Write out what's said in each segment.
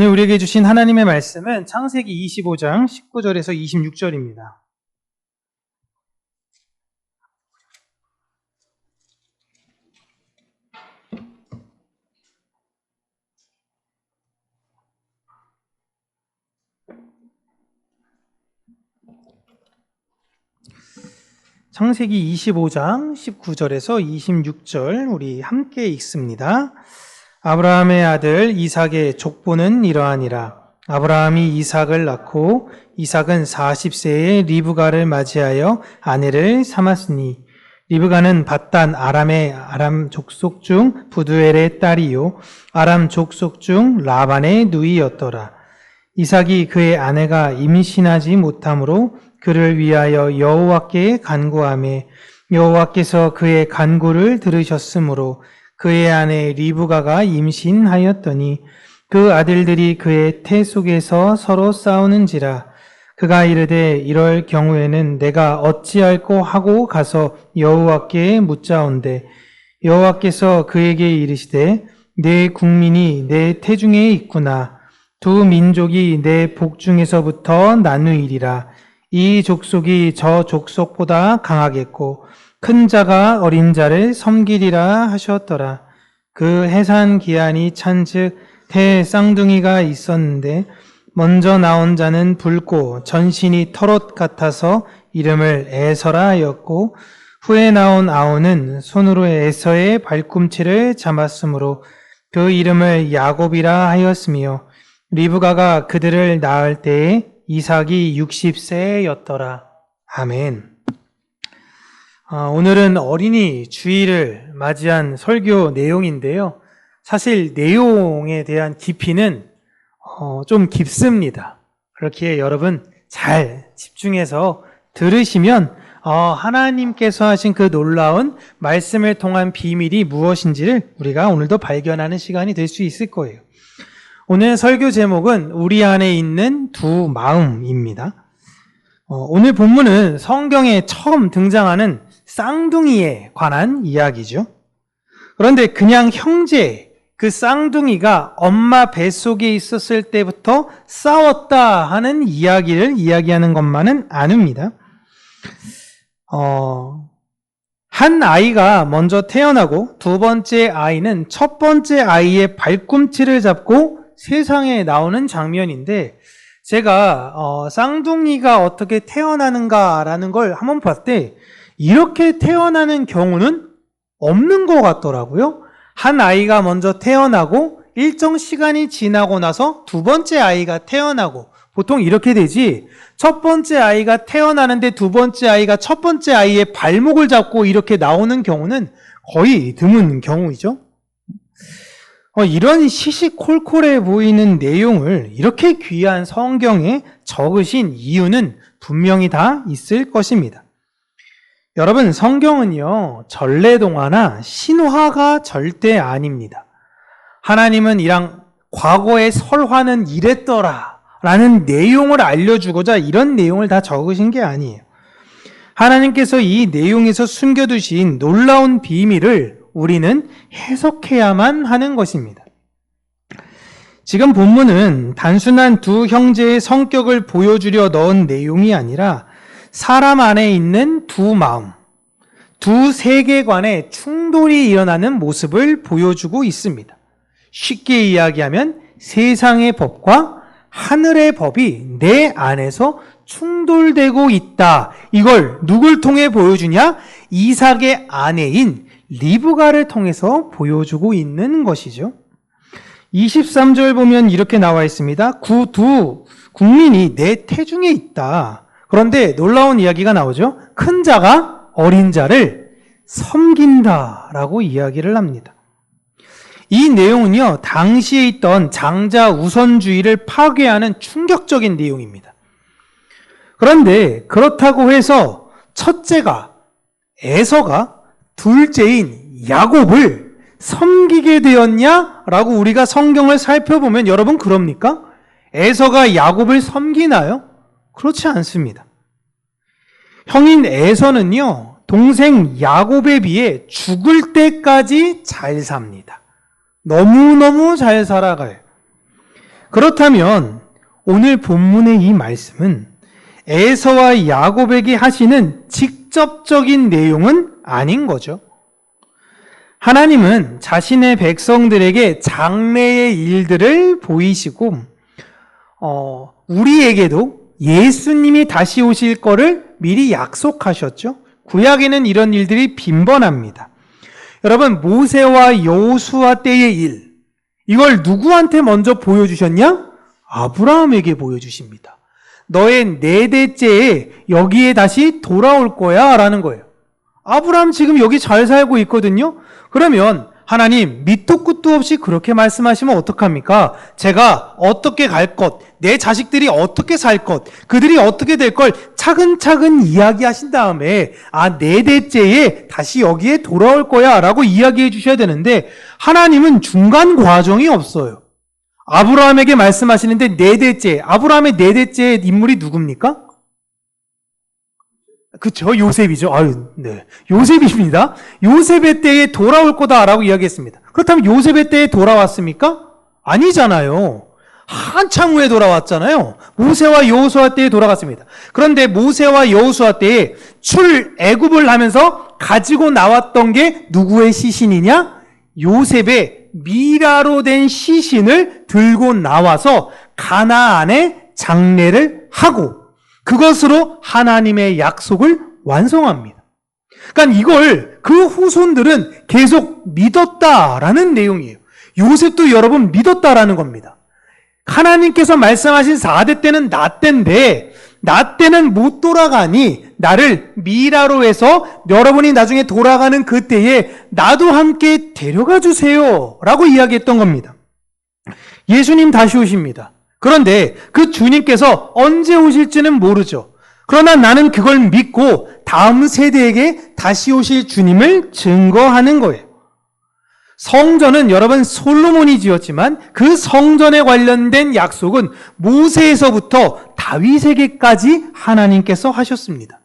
오늘 우리에게 주신 하나님의 말씀은 창세기 25장 19절에서 26절입니다. 창세기 25장 19절에서 26절 우리 함께 읽습니다. 아브라함의 아들 이삭의 족보는 이러하니라. 아브라함이 이삭을 낳고 이삭은 40세에 리브가를 맞이하여 아내를 삼았으니 리브가는 밧단 아람의 아람 족속 중 부두엘의 딸이요 아람 족속 중 라반의 누이였더라. 이삭이 그의 아내가 임신하지 못하므로 그를 위하여 여호와께 간구하매 여호와께서 그의 간구를 들으셨으므로 그의 아내 리브가가 임신하였더니 그 아들들이 그의 태 속에서 서로 싸우는지라. 그가 이르되 이럴 경우에는 내가 어찌할꼬 하고 가서 여호와께 묻자온대 여호와께서 그에게 이르시되 내 국민이 내 태중에 있구나. 두 민족이 내 복중에서부터 나누이리라. 이 족속이 저 족속보다 강하겠고 큰 자가 어린 자를 섬기리라 하셨더라. 그 해산 기한이 찬즉 태 쌍둥이가 있었는데 먼저 나온 자는 붉고 전신이 털옷 같아서 이름을 에서라 하였고 후에 나온 아우는 손으로 에서의 발꿈치를 잡았으므로 그 이름을 야곱이라 하였으며 리브가가 그들을 낳을 때에 이삭이 60세였더라. 아멘. 오늘은 어린이 주일을 맞이한 설교 내용인데요. 사실 내용에 대한 깊이는 좀 깊습니다. 그렇기에 여러분 잘 집중해서 들으시면 하나님께서 하신 그 놀라운 말씀을 통한 비밀이 무엇인지를 우리가 오늘도 발견하는 시간이 될 수 있을 거예요. 오늘 설교 제목은 우리 안에 있는 두 마음입니다. 오늘 본문은 성경에 처음 등장하는 쌍둥이에 관한 이야기죠. 그런데 그냥 형제, 그 쌍둥이가 엄마 뱃속에 있었을 때부터 싸웠다 하는 이야기를 이야기하는 것만은 아닙니다. 한 아이가 먼저 태어나고 두 번째 아이는 첫 번째 아이의 발꿈치를 잡고 세상에 나오는 장면인데 제가 쌍둥이가 어떻게 태어나는가라는 걸 한번 봤을 때 이렇게 태어나는 경우는 없는 것 같더라고요. 한 아이가 먼저 태어나고 일정 시간이 지나고 나서 두 번째 아이가 태어나고 보통 이렇게 되지 첫 번째 아이가 태어나는데 두 번째 아이가 첫 번째 아이의 발목을 잡고 이렇게 나오는 경우는 거의 드문 경우이죠. 이런 시시콜콜해 보이는 내용을 이렇게 귀한 성경에 적으신 이유는 분명히 다 있을 것입니다. 여러분, 성경은요, 전래동화나 신화가 절대 아닙니다. 하나님은 이랑 과거의 설화는 이랬더라 라는 내용을 알려주고자 이런 내용을 다 적으신 게 아니에요. 하나님께서 이 내용에서 숨겨두신 놀라운 비밀을 우리는 해석해야만 하는 것입니다. 지금 본문은 단순한 두 형제의 성격을 보여주려 넣은 내용이 아니라 사람 안에 있는 두 마음, 두 세계관의 충돌이 일어나는 모습을 보여주고 있습니다. 쉽게 이야기하면 세상의 법과 하늘의 법이 내 안에서 충돌되고 있다. 이걸 누굴 통해 보여주냐? 이삭의 아내인 리브가를 통해서 보여주고 있는 것이죠. 23절 보면 이렇게 나와 있습니다. 두 국민이 내 태중에 있다. 그런데 놀라운 이야기가 나오죠. 큰 자가 어린 자를 섬긴다라고 이야기를 합니다. 이 내용은요, 당시에 있던 장자 우선주의를 파괴하는 충격적인 내용입니다. 그런데 그렇다고 해서 첫째가 에서가 둘째인 야곱을 섬기게 되었냐라고 우리가 성경을 살펴보면 여러분 그럽니까? 에서가 야곱을 섬기나요? 그렇지 않습니다. 형인 에서는요, 동생 야곱에 비해 죽을 때까지 잘 삽니다. 너무너무 잘 살아가요. 그렇다면 오늘 본문의 이 말씀은 에서와 야곱에게 하시는 직접적인 내용은 아닌 거죠. 하나님은 자신의 백성들에게 장래의 일들을 보이시고 우리에게도 예수님이 다시 오실 거를 미리 약속하셨죠. 구약에는 이런 일들이 빈번합니다. 여러분, 모세와 여호수아 때의 일, 이걸 누구한테 먼저 보여주셨냐? 아브라함에게 보여주십니다. 너의 네 대째에 여기에 다시 돌아올 거야 라는 거예요. 아브라함 지금 여기 잘 살고 있거든요. 그러면 하나님 밑도 끝도 없이 그렇게 말씀하시면 어떡합니까? 제가 어떻게 갈 것, 내 자식들이 어떻게 살 것, 그들이 어떻게 될 걸 차근차근 이야기하신 다음에 네 대째에 다시 여기에 돌아올 거야 라고 이야기해 주셔야 되는데 하나님은 중간 과정이 없어요. 아브라함에게 말씀하시는데 네 대째, 아브라함의 네 대째 인물이 누굽니까? 그쵸, 요셉이죠. 네. 요셉입니다. 요셉의 때에 돌아올 거다라고 이야기했습니다. 그렇다면 요셉의 때에 돌아왔습니까? 아니잖아요. 한참 후에 돌아왔잖아요. 모세와 여호수아 때에 돌아갔습니다. 그런데 모세와 여호수아 때에 출애굽을 하면서 가지고 나왔던 게 누구의 시신이냐? 요셉의 미라로 된 시신을 들고 나와서 가나안에 장례를 하고 그것으로 하나님의 약속을 완성합니다. 그러니까 이걸 그 후손들은 계속 믿었다라는 내용이에요. 요셉도 여러분 믿었다라는 겁니다. 하나님께서 말씀하신 4대 때는 나 때인데 나 때는 못 돌아가니 나를 미라로 해서 여러분이 나중에 돌아가는 그때에 나도 함께 데려가 주세요 라고 이야기했던 겁니다. 예수님 다시 오십니다. 그런데 그 주님께서 언제 오실지는 모르죠. 그러나 나는 그걸 믿고 다음 세대에게 다시 오실 주님을 증거하는 거예요. 성전은 여러분 솔로몬이 지었지만 그 성전에 관련된 약속은 모세에서부터 다윗에게까지 하나님께서 하셨습니다.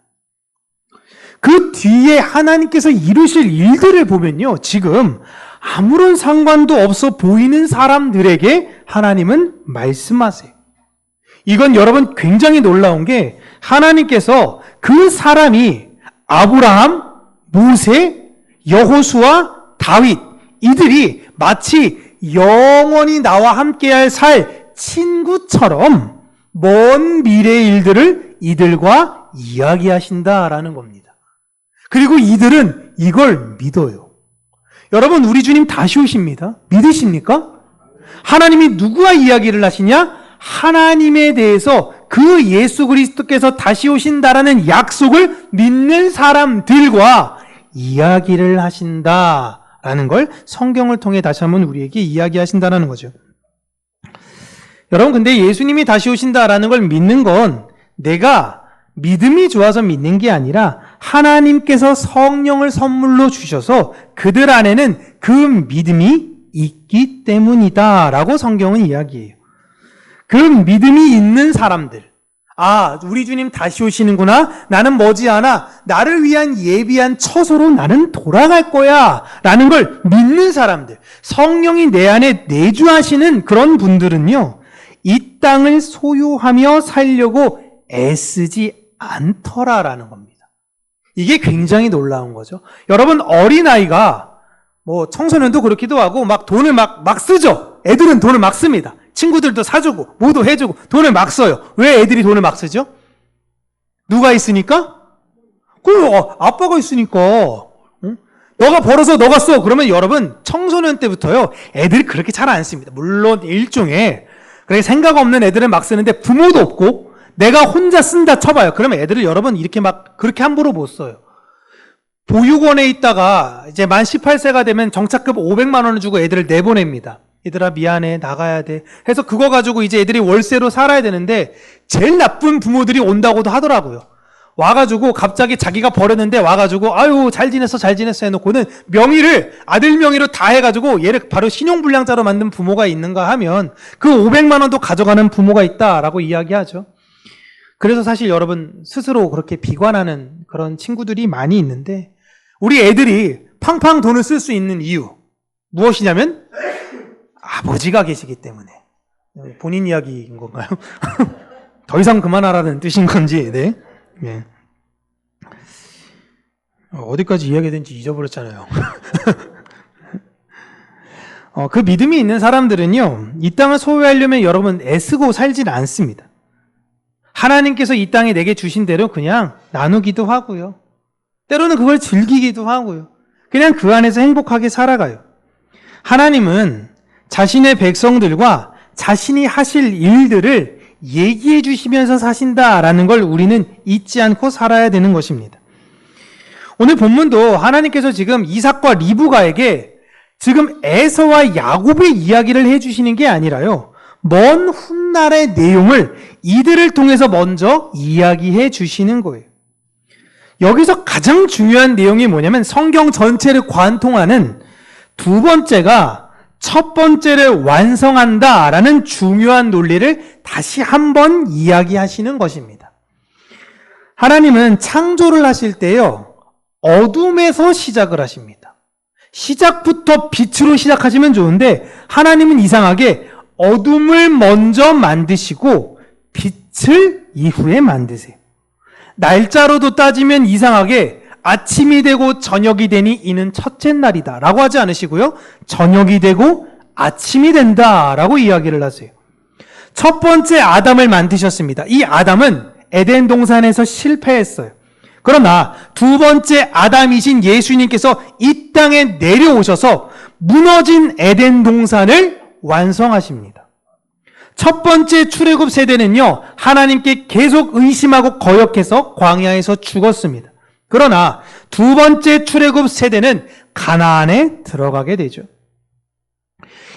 그 뒤에 하나님께서 이루실 일들을 보면요, 지금 아무런 상관도 없어 보이는 사람들에게 하나님은 말씀하세요. 이건 여러분 굉장히 놀라운 게 하나님께서 그 사람이 아브라함, 모세, 여호수아, 다윗 이들이 마치 영원히 나와 함께할 살 친구처럼 먼 미래의 일들을 이들과 이야기하신다라는 겁니다. 그리고 이들은 이걸 믿어요. 여러분, 우리 주님 다시 오십니다. 믿으십니까? 하나님이 누구와 이야기를 하시냐? 하나님에 대해서 그 예수 그리스도께서 다시 오신다라는 약속을 믿는 사람들과 이야기를 하신다라는 걸 성경을 통해 다시 한번 우리에게 이야기하신다라는 거죠. 여러분, 근데 예수님이 다시 오신다라는 걸 믿는 건 내가 믿음이 좋아서 믿는 게 아니라 하나님께서 성령을 선물로 주셔서 그들 안에는 그 믿음이 있기 때문이다 라고 성경은 이야기해요. 그 믿음이 있는 사람들, 우리 주님 다시 오시는구나, 나는 머지않아 나를 위한 예비한 처소로 나는 돌아갈 거야 라는 걸 믿는 사람들, 성령이 내 안에 내주하시는 그런 분들은요, 이 땅을 소유하며 살려고 애쓰지 않더라라는 겁니다. 이게 굉장히 놀라운 거죠. 여러분, 어린아이가 청소년도 그렇기도 하고 막 돈을 막 쓰죠. 애들은 돈을 막 씁니다. 친구들도 사주고 뭐도 해주고 돈을 막 써요. 왜 애들이 돈을 막 쓰죠? 누가 있으니까? 아빠가 있으니까. 응? 너가 벌어서 너가 써. 그러면 여러분, 청소년 때부터요, 애들이 그렇게 잘 안 씁니다. 물론 일종의 그렇게 생각 없는 애들은 막 쓰는데 부모도 없고 내가 혼자 쓴다 쳐봐요. 그러면 애들을 여러분 이렇게 막 그렇게 함부로 못 써요. 보육원에 있다가 이제 만 18세가 되면 정착금 500만 원을 주고 애들을 내보냅니다. 얘들아 미안해, 나가야 돼 해서 그거 가지고 이제 애들이 월세로 살아야 되는데 제일 나쁜 부모들이 온다고도 하더라고요. 와가지고 갑자기 자기가 버렸는데 와가지고 아유 잘 지냈어 해놓고는 명의를 아들 명의로 다 해가지고 얘를 바로 신용불량자로 만든 부모가 있는가 하면 그 500만 원도 가져가는 부모가 있다라고 이야기하죠. 그래서 사실 여러분 스스로 그렇게 비관하는 그런 친구들이 많이 있는데 우리 애들이 팡팡 돈을 쓸 수 있는 이유 무엇이냐면 아버지가 계시기 때문에. 본인 이야기인 건가요? 더 이상 그만하라는 뜻인 건지, 네. 네. 어디까지 이야기했는지 잊어버렸잖아요. 그 믿음이 있는 사람들은요, 이 땅을 소유하려면 여러분 애쓰고 살질 않습니다. 하나님께서 이 땅에 내게 주신 대로 그냥 나누기도 하고요. 때로는 그걸 즐기기도 하고요. 그냥 그 안에서 행복하게 살아가요. 하나님은 자신의 백성들과 자신이 하실 일들을 얘기해 주시면서 사신다라는 걸 우리는 잊지 않고 살아야 되는 것입니다. 오늘 본문도 하나님께서 지금 이삭과 리브가에게 지금 에서와 야곱의 이야기를 해주시는 게 아니라요, 먼 훗날의 내용을 이들을 통해서 먼저 이야기해 주시는 거예요. 여기서 가장 중요한 내용이 뭐냐면 성경 전체를 관통하는 두 번째가 첫 번째를 완성한다라는 중요한 논리를 다시 한번 이야기하시는 것입니다. 하나님은 창조를 하실 때요, 어둠에서 시작을 하십니다. 시작부터 빛으로 시작하시면 좋은데 하나님은 이상하게 어둠을 먼저 만드시고 빛을 이후에 만드세요. 날짜로도 따지면 이상하게 아침이 되고 저녁이 되니 이는 첫째 날이다 라고 하지 않으시고요, 저녁이 되고 아침이 된다 라고 이야기를 하세요. 첫 번째 아담을 만드셨습니다. 이 아담은 에덴 동산에서 실패했어요. 그러나 두 번째 아담이신 예수님께서 이 땅에 내려오셔서 무너진 에덴 동산을 완성하십니다. 첫 번째 출애굽 세대는요, 하나님께 계속 의심하고 거역해서 광야에서 죽었습니다. 그러나 두 번째 출애굽 세대는 가나안에 들어가게 되죠.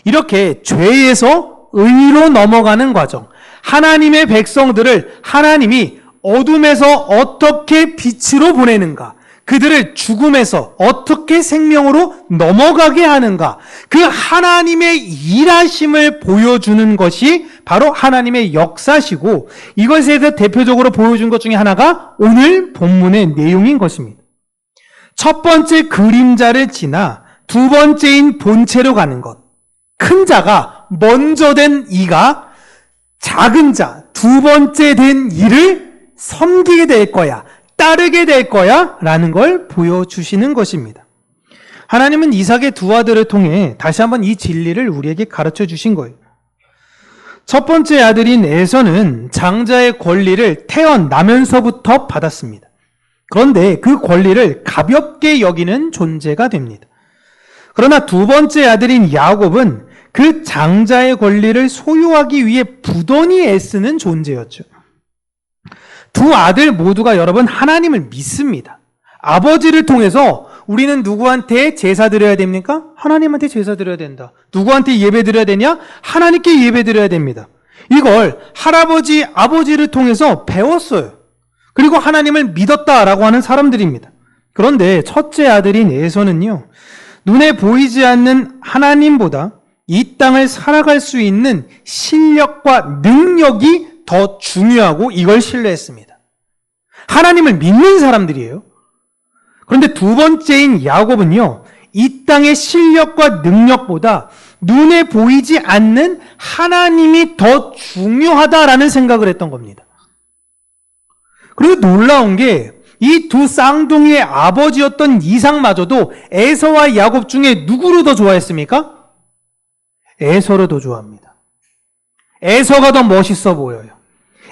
이렇게 죄에서 의로 넘어가는 과정, 하나님의 백성들을 하나님이 어둠에서 어떻게 빛으로 보내는가, 그들을 죽음에서 어떻게 생명으로 넘어가게 하는가, 그 하나님의 일하심을 보여주는 것이 바로 하나님의 역사시고, 이것에 대해서 대표적으로 보여준 것 중에 하나가 오늘 본문의 내용인 것입니다. 첫 번째 그림자를 지나 두 번째인 본체로 가는 것, 큰 자가 먼저 된 이가 작은 자, 두 번째 된 이를 섬기게 될 거야, 따르게 될 거야 라는 걸 보여주시는 것입니다. 하나님은 이삭의 두 아들을 통해 다시 한번 이 진리를 우리에게 가르쳐 주신 거예요. 첫 번째 아들인 에서는 장자의 권리를 태어나면서부터 받았습니다. 그런데 그 권리를 가볍게 여기는 존재가 됩니다. 그러나 두 번째 아들인 야곱은 그 장자의 권리를 소유하기 위해 부단히 애쓰는 존재였죠. 두 아들 모두가 여러분 하나님을 믿습니다. 아버지를 통해서 우리는 누구한테 제사 드려야 됩니까? 하나님한테 제사 드려야 된다. 누구한테 예배 드려야 되냐? 하나님께 예배 드려야 됩니다. 이걸 할아버지, 아버지를 통해서 배웠어요. 그리고 하나님을 믿었다라고 하는 사람들입니다. 그런데 첫째 아들인 에서는요, 눈에 보이지 않는 하나님보다 이 땅을 살아갈 수 있는 실력과 능력이 더 중요하고 이걸 신뢰했습니다. 하나님을 믿는 사람들이에요. 그런데 두 번째인 야곱은요, 이 땅의 실력과 능력보다 눈에 보이지 않는 하나님이 더 중요하다라는 생각을 했던 겁니다. 그리고 놀라운 게 이 두 쌍둥이의 아버지였던 이삭마저도 에서와 야곱 중에 누구를 더 좋아했습니까? 에서를 더 좋아합니다. 에서가 더 멋있어 보여요.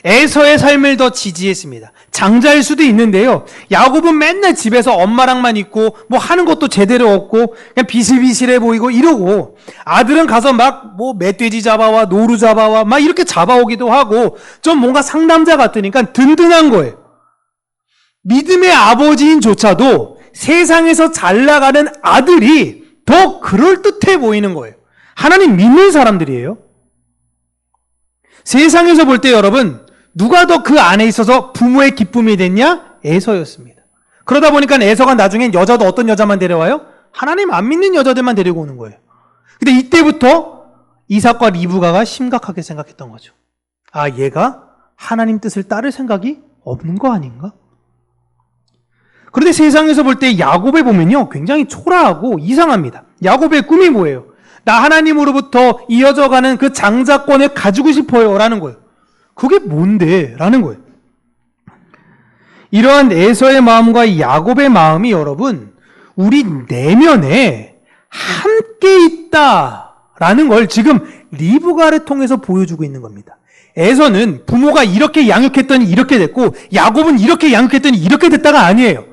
에서의 삶을 더 지지했습니다. 장자일 수도 있는데요, 야곱은 맨날 집에서 엄마랑만 있고 뭐 하는 것도 제대로 없고 그냥 비실비실해 보이고 이러고, 아들은 가서 막 뭐 멧돼지 잡아와 노루 잡아와 막 이렇게 잡아오기도 하고 좀 뭔가 상남자 같으니까 든든한 거예요. 믿음의 아버지인 조차도 세상에서 잘 나가는 아들이 더 그럴듯해 보이는 거예요. 하나님 믿는 사람들이에요. 세상에서 볼 때 여러분, 누가 더 그 안에 있어서 부모의 기쁨이 됐냐? 에서였습니다. 그러다 보니까 에서가 나중엔 여자도 어떤 여자만 데려와요? 하나님 안 믿는 여자들만 데리고 오는 거예요. 근데 이때부터 이삭과 리브가가 심각하게 생각했던 거죠. 아, 얘가 하나님 뜻을 따를 생각이 없는 거 아닌가? 그런데 세상에서 볼 때 야곱을 보면요, 굉장히 초라하고 이상합니다. 야곱의 꿈이 뭐예요? 나 하나님으로부터 이어져가는 그 장자권을 가지고 싶어요 라는 거예요. 그게 뭔데? 라는 거예요. 이러한 에서의 마음과 야곱의 마음이 여러분 우리 내면에 함께 있다라는 걸 지금 리브가를 통해서 보여주고 있는 겁니다. 에서는 부모가 이렇게 양육했더니 이렇게 됐고 야곱은 이렇게 양육했더니 이렇게 됐다가 아니에요.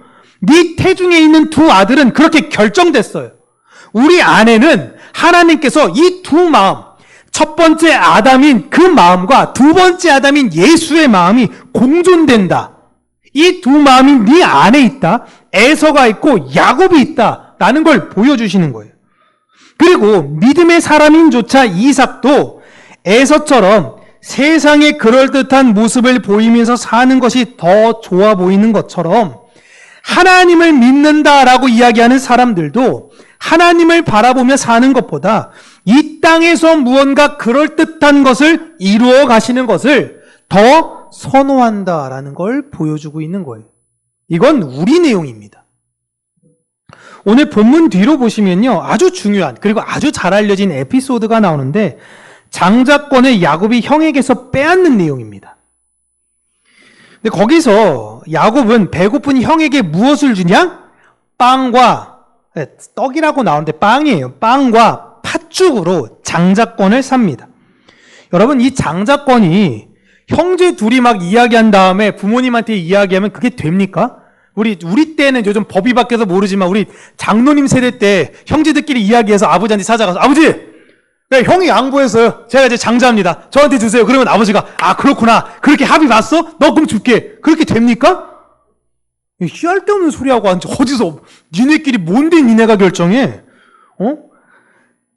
네 태중에 있는 두 아들은 그렇게 결정됐어요. 우리 안에는 하나님께서 이 두 마음, 첫 번째 아담인 그 마음과 두 번째 아담인 예수의 마음이 공존된다. 이 두 마음이 네 안에 있다. 에서가 있고 야곱이 있다라는 걸 보여주시는 거예요. 그리고 믿음의 사람인 조차 이삭도 에서처럼 세상의 그럴듯한 모습을 보이면서 사는 것이 더 좋아 보이는 것처럼 하나님을 믿는다라고 이야기하는 사람들도 하나님을 바라보며 사는 것보다 이 땅에서 무언가 그럴듯한 것을 이루어 가시는 것을 더 선호한다라는 걸 보여주고 있는 거예요. 이건 우리 내용입니다. 오늘 본문 뒤로 보시면요, 아주 중요한 그리고 아주 잘 알려진 에피소드가 나오는데 장자권을 야곱이 형에게서 빼앗는 내용입니다. 근데 거기서 야곱은 배고픈 형에게 무엇을 주냐? 빵과 떡이라고 나오는데 빵이에요. 빵과 팥죽으로 장자권을 삽니다. 여러분, 이 장자권이 형제 둘이 막 이야기한 다음에 부모님한테 이야기하면 그게 됩니까? 우리 때는 요즘 법이 바뀌어서 모르지만 우리 장로님 세대 때 형제들끼리 이야기해서 아버지한테 찾아가서 아버지! 네, 형이 양보했어요. 제가 이제 장자입니다. 저한테 주세요. 그러면 아버지가 아 그렇구나. 그렇게 합의 봤어? 너 그럼 줄게. 그렇게 됩니까? 희할 데 없는 소리하고 앉아. 어디서 니네끼리 뭔데 니네가 결정해?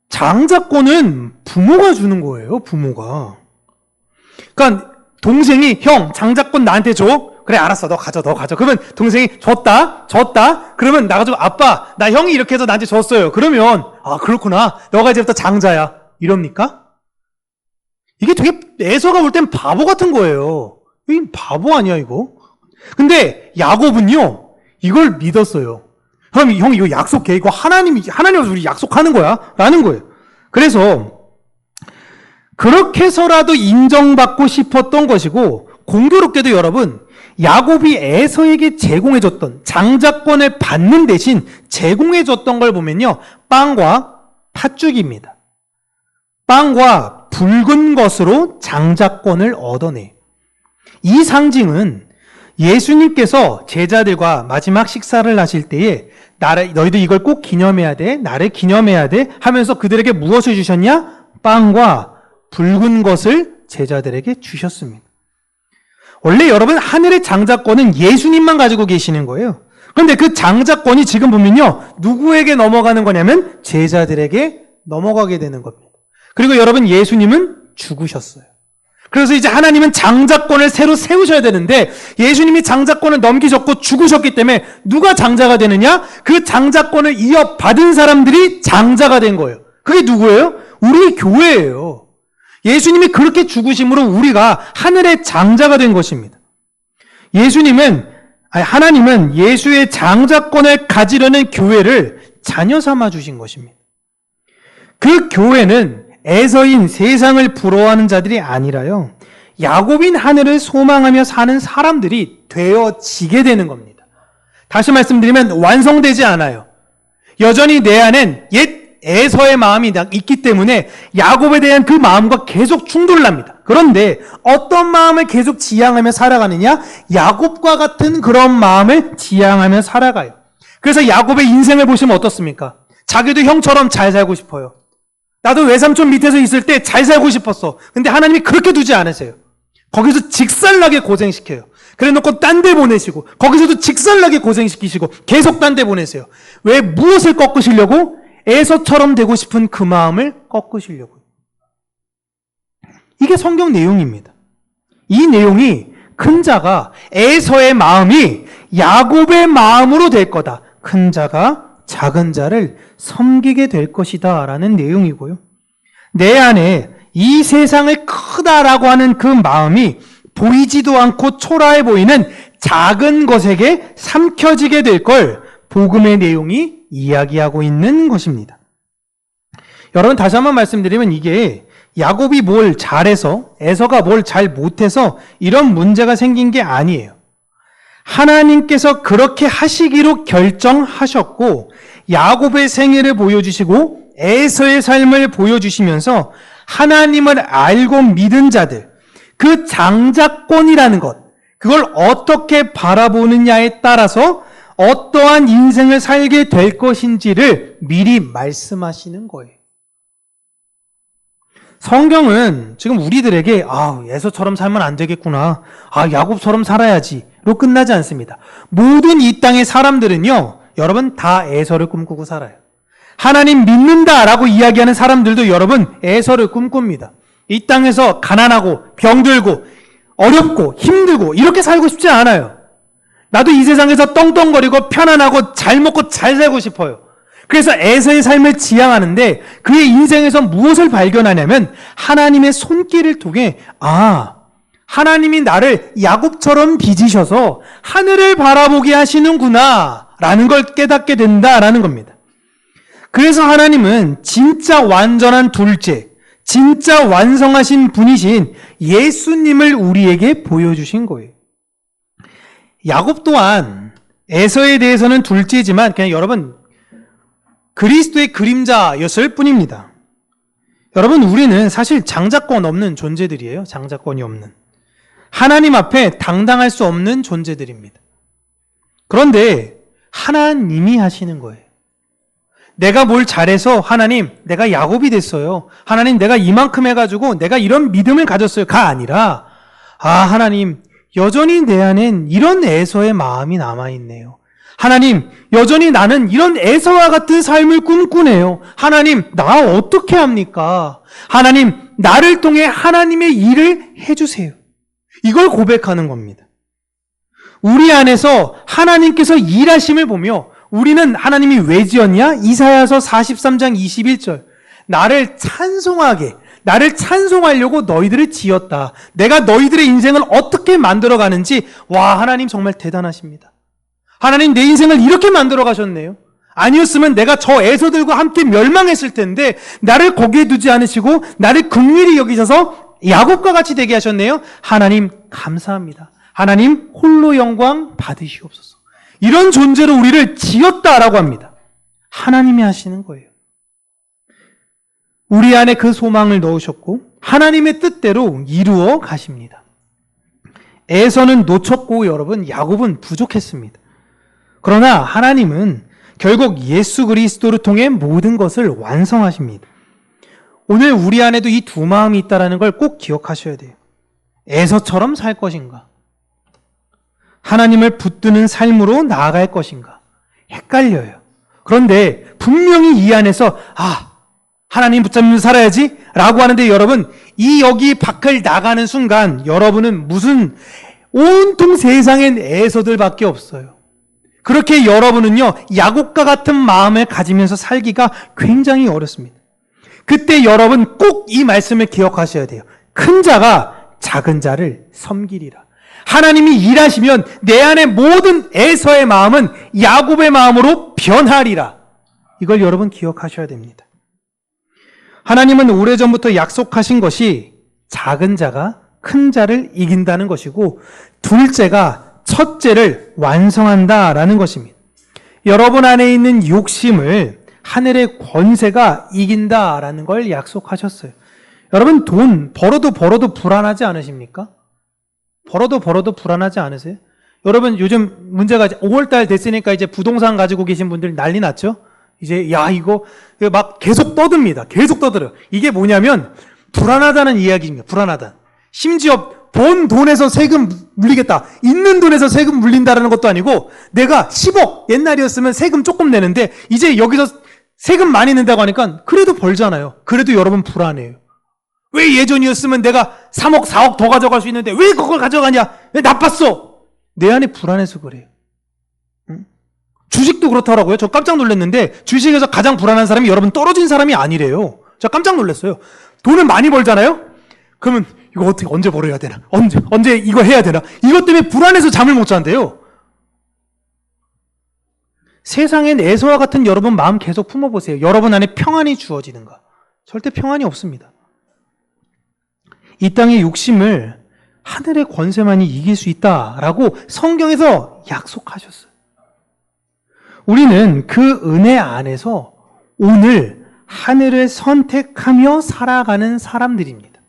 장자권은 부모가 주는 거예요. 부모가. 그러니까 동생이 형 장자권 나한테 줘. 그래 알았어. 너 가져. 그러면 동생이 줬다. 그러면 나가지고 아빠 나 형이 이렇게 해서 나한테 줬어요. 그러면 아 그렇구나. 너가 이제부터 장자야. 이럽니까? 이게 되게 에서가 볼 땐 바보 같은 거예요. 이 바보 아니야 이거? 근데 야곱은요 이걸 믿었어요. 그럼 형 이거 약속해. 이거 하나님으로서 우리 약속하는 거야. 라는 거예요. 그래서 그렇게 해서라도 인정받고 싶었던 것이고 공교롭게도 여러분 야곱이 에서에게 제공해줬던 장자권을 받는 대신 제공해줬던 걸 보면요 빵과 팥죽입니다. 빵과 붉은 것으로 장자권을 얻어내. 이 상징은 예수님께서 제자들과 마지막 식사를 하실 때에 너희들 이걸 꼭 기념해야 돼. 나를 기념해야 돼. 하면서 그들에게 무엇을 주셨냐? 빵과 붉은 것을 제자들에게 주셨습니다. 원래 여러분 하늘의 장자권은 예수님만 가지고 계시는 거예요. 그런데 그 장자권이 지금 보면요 누구에게 넘어가는 거냐면 제자들에게 넘어가게 되는 겁니다. 그리고 여러분 예수님은 죽으셨어요. 그래서 이제 하나님은 장자권을 새로 세우셔야 되는데 예수님이 장자권을 넘기셨고 죽으셨기 때문에 누가 장자가 되느냐? 그 장자권을 이어받은 사람들이 장자가 된 거예요. 그게 누구예요? 우리 교회예요. 예수님이 그렇게 죽으심으로 우리가 하늘의 장자가 된 것입니다. 하나님은 예수의 장자권을 가지려는 교회를 자녀 삼아 주신 것입니다. 그 교회는 에서인 세상을 부러워하는 자들이 아니라요 야곱인 하늘을 소망하며 사는 사람들이 되어지게 되는 겁니다. 다시 말씀드리면 완성되지 않아요. 여전히 내 안엔 옛 에서의 마음이 있기 때문에 야곱에 대한 그 마음과 계속 충돌을 합니다. 그런데 어떤 마음을 계속 지향하며 살아가느냐? 야곱과 같은 그런 마음을 지향하며 살아가요. 그래서 야곱의 인생을 보시면 어떻습니까? 자기도 형처럼 잘 살고 싶어요. 나도 외삼촌 밑에서 있을 때 잘 살고 싶었어. 근데 하나님이 그렇게 두지 않으세요. 거기서 직살나게 고생시켜요. 그래 놓고 딴 데 보내시고 거기서도 직살나게 고생시키시고 계속 딴 데 보내세요. 왜? 무엇을 꺾으시려고? 에서처럼 되고 싶은 그 마음을 꺾으시려고요. 이게 성경 내용입니다. 이 내용이 큰 자가 에서의 마음이 야곱의 마음으로 될 거다. 큰 자가 작은 자를 섬기게 될 것이다 라는 내용이고요. 내 안에 이 세상을 크다라고 하는 그 마음이 보이지도 않고 초라해 보이는 작은 것에게 삼켜지게 될 걸 복음의 내용이 이야기하고 있는 것입니다. 여러분 다시 한번 말씀드리면 이게 야곱이 뭘 잘해서 에서가 뭘 잘 못해서 이런 문제가 생긴 게 아니에요. 하나님께서 그렇게 하시기로 결정하셨고 야곱의 생애를 보여주시고 에서의 삶을 보여주시면서 하나님을 알고 믿은 자들, 그 장자권이라는 것, 그걸 어떻게 바라보느냐에 따라서 어떠한 인생을 살게 될 것인지를 미리 말씀하시는 거예요. 성경은 지금 우리들에게 에서처럼 살면 안 되겠구나, 야곱처럼 살아야지로 끝나지 않습니다. 모든 이 땅의 사람들은요, 여러분 다 에서를 꿈꾸고 살아요. 하나님 믿는다라고 이야기하는 사람들도 여러분 에서를 꿈꿉니다. 이 땅에서 가난하고 병들고 어렵고 힘들고 이렇게 살고 싶지 않아요. 나도 이 세상에서 떵떵거리고 편안하고 잘 먹고 잘 살고 싶어요. 그래서 에서의 삶을 지향하는데 그의 인생에서 무엇을 발견하냐면 하나님의 손길을 통해 하나님이 나를 야곱처럼 빚으셔서 하늘을 바라보게 하시는구나 라는 걸 깨닫게 된다라는 겁니다. 그래서 하나님은 진짜 완전한 둘째, 진짜 완성하신 분이신 예수님을 우리에게 보여주신 거예요. 야곱 또한 에서에 대해서는 둘째지만 그냥 여러분 그리스도의 그림자였을 뿐입니다. 여러분 우리는 사실 장자권 없는 존재들이에요. 장자권이 없는. 하나님 앞에 당당할 수 없는 존재들입니다. 그런데 하나님이 하시는 거예요. 내가 뭘 잘해서 하나님 내가 야곱이 됐어요. 하나님 내가 이만큼 해가지고 내가 이런 믿음을 가졌어요가 아니라 하나님 여전히 내 안엔 이런 에서의 마음이 남아있네요. 하나님 여전히 나는 이런 에서와 같은 삶을 꿈꾸네요. 하나님 나 어떻게 합니까? 하나님 나를 통해 하나님의 일을 해주세요. 이걸 고백하는 겁니다. 우리 안에서 하나님께서 일하심을 보며 우리는 하나님이 왜 지었냐? 이사야서 43장 21절 나를 찬송하려고 너희들을 지었다. 내가 너희들의 인생을 어떻게 만들어가는지 하나님 정말 대단하십니다. 하나님 내 인생을 이렇게 만들어 가셨네요. 아니었으면 내가 저 에서들과 함께 멸망했을 텐데 나를 거기에 두지 않으시고 나를 긍휼히 여기셔서 야곱과 같이 되게 하셨네요. 하나님 감사합니다. 하나님 홀로 영광 받으시옵소서. 이런 존재로 우리를 지었다라고 합니다. 하나님이 하시는 거예요. 우리 안에 그 소망을 넣으셨고 하나님의 뜻대로 이루어 가십니다. 에서는 놓쳤고 여러분 야곱은 부족했습니다. 그러나 하나님은 결국 예수 그리스도를 통해 모든 것을 완성하십니다. 오늘 우리 안에도 이 두 마음이 있다는 걸 꼭 기억하셔야 돼요. 에서처럼 살 것인가? 하나님을 붙드는 삶으로 나아갈 것인가? 헷갈려요. 그런데 분명히 이 안에서 하나님 붙잡으면서 살아야지 라고 하는데 여러분 여기 밖을 나가는 순간 여러분은 무슨 온통 세상엔 에서들밖에 없어요. 그렇게 여러분은요 야곱과 같은 마음을 가지면서 살기가 굉장히 어렵습니다. 그때 여러분 꼭 이 말씀을 기억하셔야 돼요. 큰 자가 작은 자를 섬기리라. 하나님이 일하시면 내 안의 모든 에서의 마음은 야곱의 마음으로 변하리라. 이걸 여러분 기억하셔야 됩니다. 하나님은 오래전부터 약속하신 것이 작은 자가 큰 자를 이긴다는 것이고 둘째가 첫째를 완성한다라는 것입니다. 여러분 안에 있는 욕심을 하늘의 권세가 이긴다라는 걸 약속하셨어요. 여러분 돈 벌어도 불안하지 않으십니까? 벌어도 불안하지 않으세요? 여러분 요즘 문제가 5월달 됐으니까 이제 부동산 가지고 계신 분들 난리 났죠? 이제 이거 막 계속 떠듭니다. 계속 떠들어요. 이게 뭐냐면 불안하다는 이야기입니다. 불안하다. 심지어 번 돈에서 세금 물리겠다. 있는 돈에서 세금 물린다는 것도 아니고 내가 10억 옛날이었으면 세금 조금 내는데 이제 여기서 세금 많이 낸다고 하니까 그래도 벌잖아요. 그래도 여러분 불안해요. 왜 예전이었으면 내가 3억 4억 더 가져갈 수 있는데 왜 그걸 가져가냐? 왜 나빴어? 내 안에 불안해서 그래요. 주식도 그렇더라고요. 저 깜짝 놀랐는데 주식에서 가장 불안한 사람이 여러분 떨어진 사람이 아니래요. 저 깜짝 놀랐어요. 돈을 많이 벌잖아요? 그러면 이거 어떻게 언제 벌어야 되나? 언제 이거 해야 되나? 이것 때문에 불안해서 잠을 못 잔대요. 세상엔 에서와 같은 여러분 마음 계속 품어보세요. 여러분 안에 평안이 주어지는가? 절대 평안이 없습니다. 이 땅의 욕심을 하늘의 권세만이 이길 수 있다라고 성경에서 약속하셨어요. 우리는 그 은혜 안에서 오늘 하늘을 선택하며 살아가는 사람들입니다.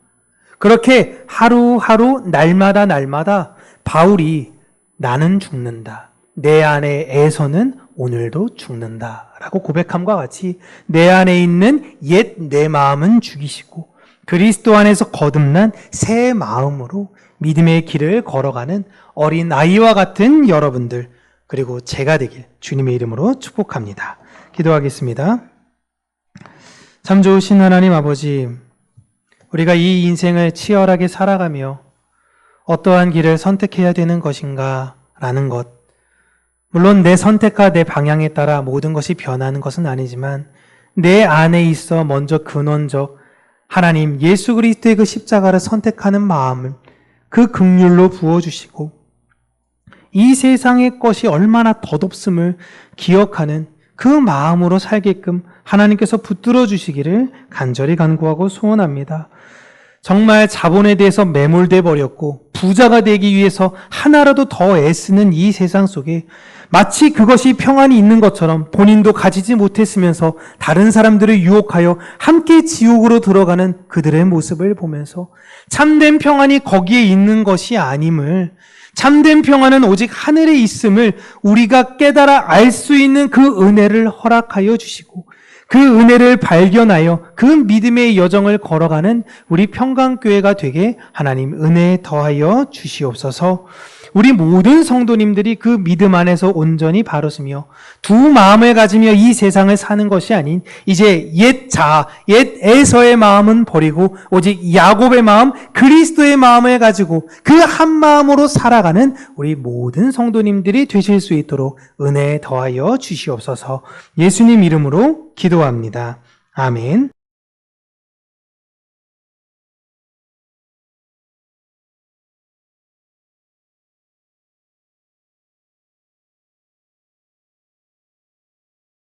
그렇게 하루하루 날마다 바울이 나는 죽는다. 내 안에 에서는 오늘도 죽는다. 라고 고백함과 같이 내 안에 있는 옛 내 마음은 죽이시고 그리스도 안에서 거듭난 새 마음으로 믿음의 길을 걸어가는 어린 아이와 같은 여러분들 그리고 제가 되길 주님의 이름으로 축복합니다. 기도하겠습니다. 참 좋으신 하나님 아버지, 우리가 이 인생을 치열하게 살아가며 어떠한 길을 선택해야 되는 것인가 라는 것, 물론 내 선택과 내 방향에 따라 모든 것이 변하는 것은 아니지만 내 안에 있어 먼저 근원적 하나님 예수 그리스도의 그 십자가를 선택하는 마음을 그 긍휼로 부어주시고 이 세상의 것이 얼마나 덧없음을 기억하는 그 마음으로 살게끔 하나님께서 붙들어 주시기를 간절히 간구하고 소원합니다. 정말 자본에 대해서 매몰돼 버렸고 부자가 되기 위해서 하나라도 더 애쓰는 이 세상 속에 마치 그것이 평안이 있는 것처럼 본인도 가지지 못했으면서 다른 사람들을 유혹하여 함께 지옥으로 들어가는 그들의 모습을 보면서 참된 평안이 거기에 있는 것이 아님을, 참된 평안은 오직 하늘에 있음을 우리가 깨달아 알 수 있는 그 은혜를 허락하여 주시고 그 은혜를 발견하여 그 믿음의 여정을 걸어가는 우리 평강교회가 되게 하나님 은혜 더하여 주시옵소서. 우리 모든 성도님들이 그 믿음 안에서 온전히 바로서며 두 마음을 가지며 이 세상을 사는 것이 아닌 이제 옛 자아, 옛 에서의 마음은 버리고 오직 야곱의 마음, 그리스도의 마음을 가지고 그 한 마음으로 살아가는 우리 모든 성도님들이 되실 수 있도록 은혜 더하여 주시옵소서. 예수님 이름으로 기도합니다. 아멘.